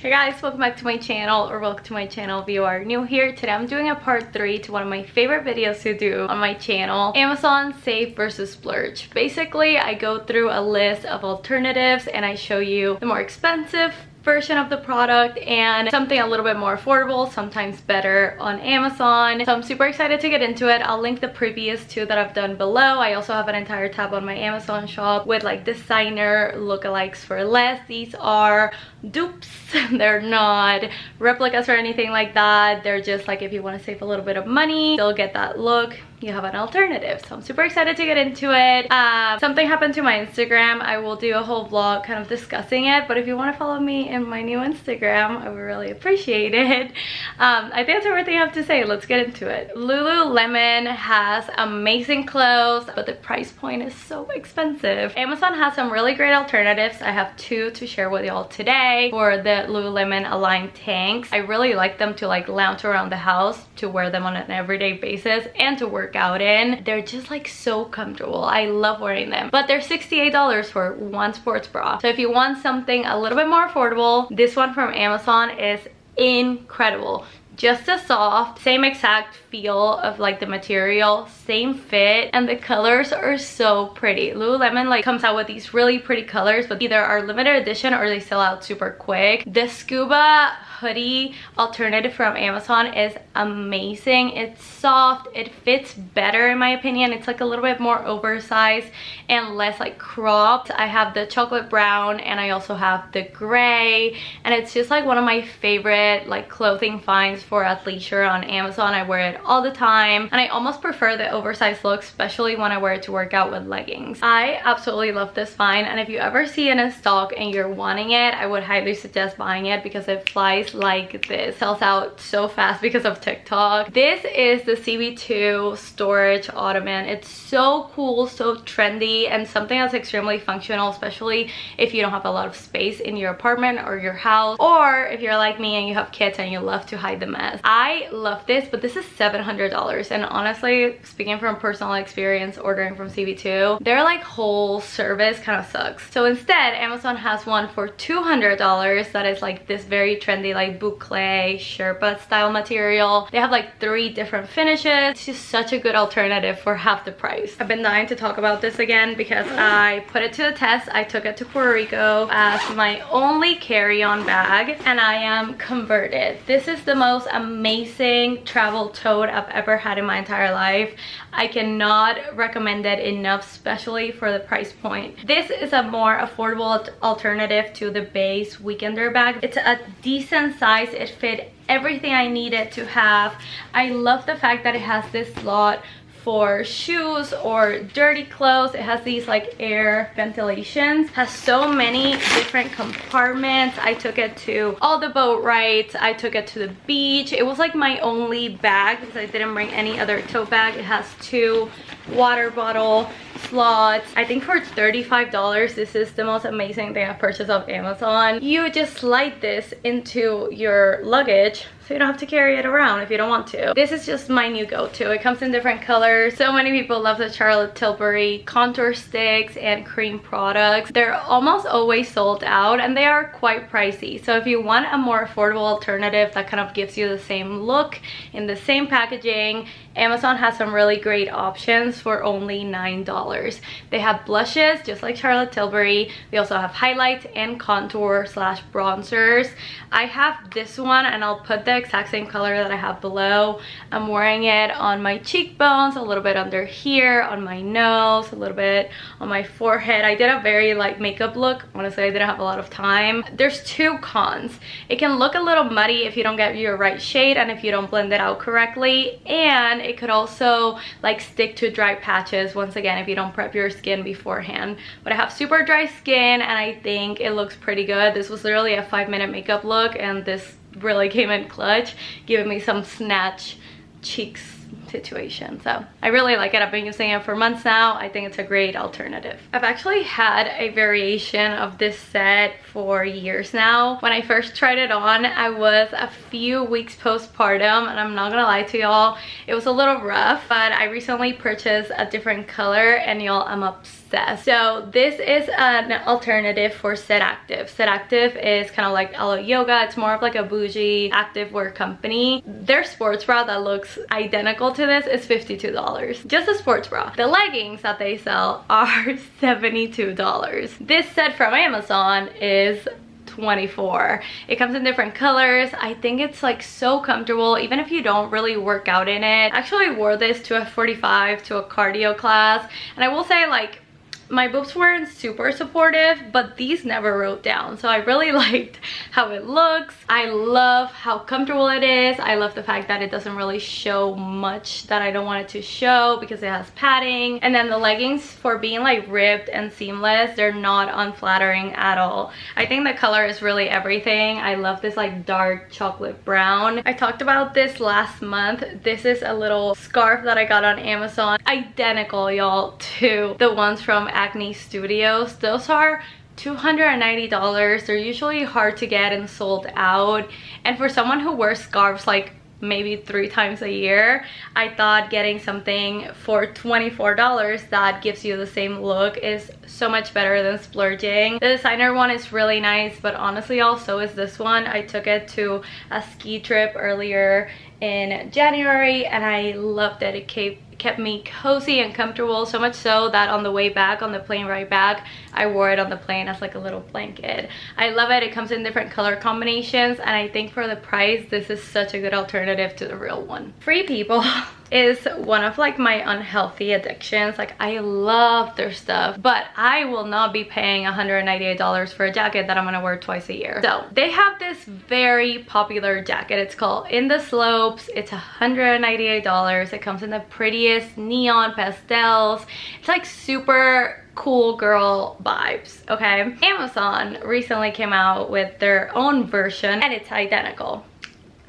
Hey guys, welcome back to my channel, or welcome to my channel if you are new here. Today I'm doing a part 3 to one of my favorite videos to do on my channel, Amazon Safe versus Splurge. Basically, I go through a list of alternatives and I show you the more expensive version of the product and something a little bit more affordable, sometimes better on Amazon. So I'm super excited to get into it. I'll link the previous two that I've done below. I also have an entire tab on my Amazon shop with like designer lookalikes for less. These are dupes. They're not replicas or anything like that. They're just like if you want to save a little bit of money, still get that look, you have an alternative. So I'm super excited to get into it. Something happened to my Instagram. I will do a whole vlog kind of discussing it, but if you want to follow me in my new Instagram, I would really appreciate it. I think that's everything I have to say. Let's get into it. Lululemon has amazing clothes, but the price point is so expensive. Amazon has some really great alternatives. I have two to share with y'all today for the Lululemon Align tanks. I really like them to like lounge around the house, to wear them on an everyday basis, and to work out in. They're just like so comfortable. I love wearing them, but they're $68 for one sports bra. So if you want something a little bit more affordable, this one from Amazon is incredible. Just as soft, same exact feel of like the material, same fit, and the colors are so pretty. Lululemon like comes out with these really pretty colors, but either are limited edition or they sell out super quick. The Scuba hoodie alternative from Amazon is amazing. It's soft, it fits better in my opinion. It's like a little bit more oversized and less like cropped. I have the chocolate brown and I also have the gray, and it's just like one of my favorite like clothing finds for athleisure on Amazon. I wear it all the time and I almost prefer the oversized look, especially when I wear it to work out with leggings. I absolutely love this find, and if you ever see it in stock and you're wanting it, I would highly suggest buying it because it flies like this. Sells out so fast because of TikTok. This is the CB2 storage ottoman. It's so cool, so trendy, and something that's extremely functional, especially if you don't have a lot of space in your apartment or your house, or if you're like me and you have kids and you love to hide the mess. I love this, but this is $700, and honestly, speaking from personal experience ordering from CB2, their like whole service kind of sucks. So instead, Amazon has one for $200 that is like this very trendy like boucle Sherpa style material. They have like 3 different finishes. It's just such a good alternative for half the price. I've been dying to talk about this again because I put it to the test. I took it to Puerto Rico as my only carry-on bag and I am converted. This is the most amazing travel tote I've ever had in my entire life. I cannot recommend it enough, especially for the price point. This is a more affordable alternative to the base weekender bag. It's a decent size. It fit everything I needed to have. I love the fact that it has this slot for shoes or dirty clothes. It has these like air ventilations, has so many different compartments. I took it to all the boat rides, I took it to the beach. It was like my only bag because I didn't bring any other tote bag. It has 2 water bottle slots. I think for $35, this is the most amazing thing I've purchased off Amazon. You just slide this into your luggage so you don't have to carry it around if you don't want to. This is just my new go-to. It comes in different colors. So many people love the Charlotte Tilbury contour sticks and cream products. They're almost always sold out and they are quite pricey. So if you want a more affordable alternative that kind of gives you the same look in the same packaging, Amazon has some really great options for only $9. They have blushes just like Charlotte Tilbury. They also have highlights and contour slash bronzers. I have this one and I'll put the exact same color that I have below. I'm wearing it on my cheekbones, a little bit under here, on my nose, a little bit on my forehead. I did a very like makeup look. Honestly, I didn't have a lot of time. There's 2 cons. It can look a little muddy if you don't get your right shade and if you don't blend it out correctly, and it could also like stick to dry patches once again if you don't prep your skin beforehand. But I have super dry skin and I think it looks pretty good. This was literally a 5-minute makeup look and this really came in clutch, giving me some snatch cheeks situation. So I really like it. I've been using it for months now. I think it's a great alternative. I've actually had a variation of this set for years now. When I first tried it on, I was a few weeks postpartum, and I'm not gonna lie to y'all, it was a little rough, but I recently purchased a different color, and y'all, I'm obsessed obsessed. So this is an alternative for Sit Active. Sit Active is kind of like Alo Yoga. It's more of like a bougie activewear company. Their sports bra that looks identical to this is $52. Just a sports bra. The leggings that they sell are $72. This set from Amazon is $24. It comes in different colors. I think it's like so comfortable even if you don't really work out in it. I actually wore this to a 45 to a cardio class, and I will say, like, my boobs weren't super supportive, but these never wrote down, so I really liked how it looks. I love how comfortable it is. I love the fact that it doesn't really show much that I don't want it to show because it has padding. And then the leggings, for being like ribbed and seamless, they're not unflattering at all. I think the color is really everything. I love this like dark chocolate brown. I talked about this last month. This is a little scarf that I got on Amazon, identical, y'all, to the ones from Acne Studios. Those are $290. They're usually hard to get and sold out, and for someone who wears scarves like maybe 3 times a year, I thought getting something for $24 that gives you the same look is so much better than splurging. The designer one is really nice, but honestly also is this one. I took it to a ski trip earlier in January and I loved it. It kept me cozy and comfortable, so much so that on the way back, on the plane ride back, I wore it on the plane as like a little blanket. I love it. It comes in different color combinations, and I think for the price, this is such a good alternative to the real one. Free People is one of like my unhealthy addictions. Like, I love their stuff, but I will not be paying $198 for a jacket that I'm gonna wear twice a year. So they have this very popular jacket. It's called In the Slopes. It's $198. It comes in the prettiest neon pastels. It's like super cool girl vibes, okay? Amazon recently came out with their own version and it's identical.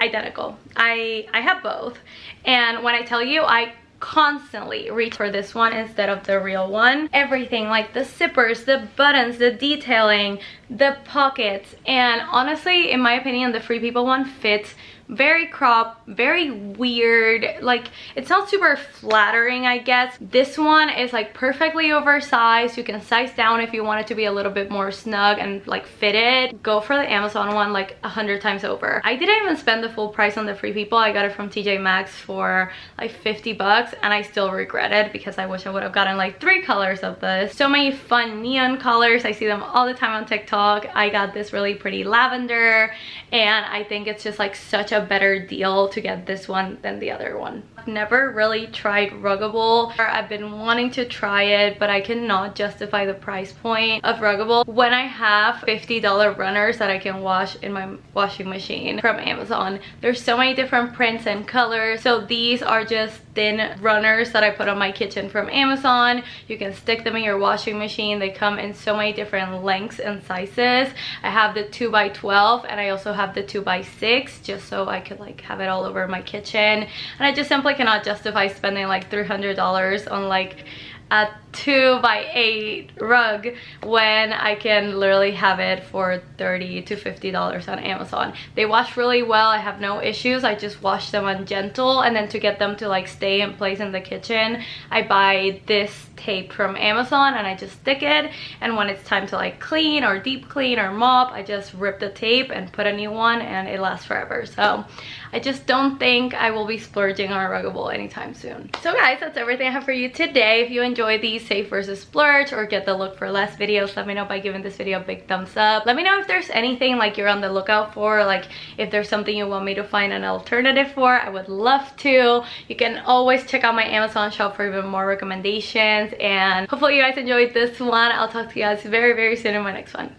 I have both, and when I tell you, I constantly reach for this one instead of the real one. Everything, like the zippers, the buttons, the detailing, the pockets, and honestly, in my opinion, the Free People one fits very cropped, very weird. Like, it's not super flattering, I guess. This one is like perfectly oversized. You can size down if you want it to be a little bit more snug and like fitted. Go for the Amazon one like 100 times over. I didn't even spend the full price on the Free People. I got it from TJ Maxx for like 50 bucks, and I still regret it because I wish I would have gotten like 3 colors of this. So many fun neon colors. I see them all the time on TikTok. I got this really pretty lavender, and I think it's just like such a better deal to get this one than the other one. I've never really tried Ruggable. I've been wanting to try it, but I cannot justify the price point of Ruggable when I have $50 runners that I can wash in my washing machine from Amazon. There's so many different prints and colors. So these are just thin runners that I put on my kitchen from Amazon. You can stick them in your washing machine. They come in so many different lengths and sizes. I have the 2x12 and I also have the 2x6, just so I could like have it all over my kitchen. And I just simply cannot justify spending like $300 on like a 2x8 rug when I can literally have it for $30 to $50 on Amazon. They wash really well. I have no issues. I just wash them on gentle, and then to get them to like stay in place in the kitchen, I buy this tape from Amazon and I just stick it, and when it's time to like clean or deep clean or mop, I just rip the tape and put a new one, and it lasts forever. So I just don't think I will be splurging on a Ruggable anytime soon. So guys, that's everything I have for you today. If you enjoy these save versus splurge or get the look for less videos, let me know by giving this video a big thumbs up. Let me know if there's anything like you're on the lookout for, like if there's something you want me to find an alternative for. I would love to. You can always check out my Amazon shop for even more recommendations, and hopefully you guys enjoyed this one. I'll talk to you guys very, very soon in my next one.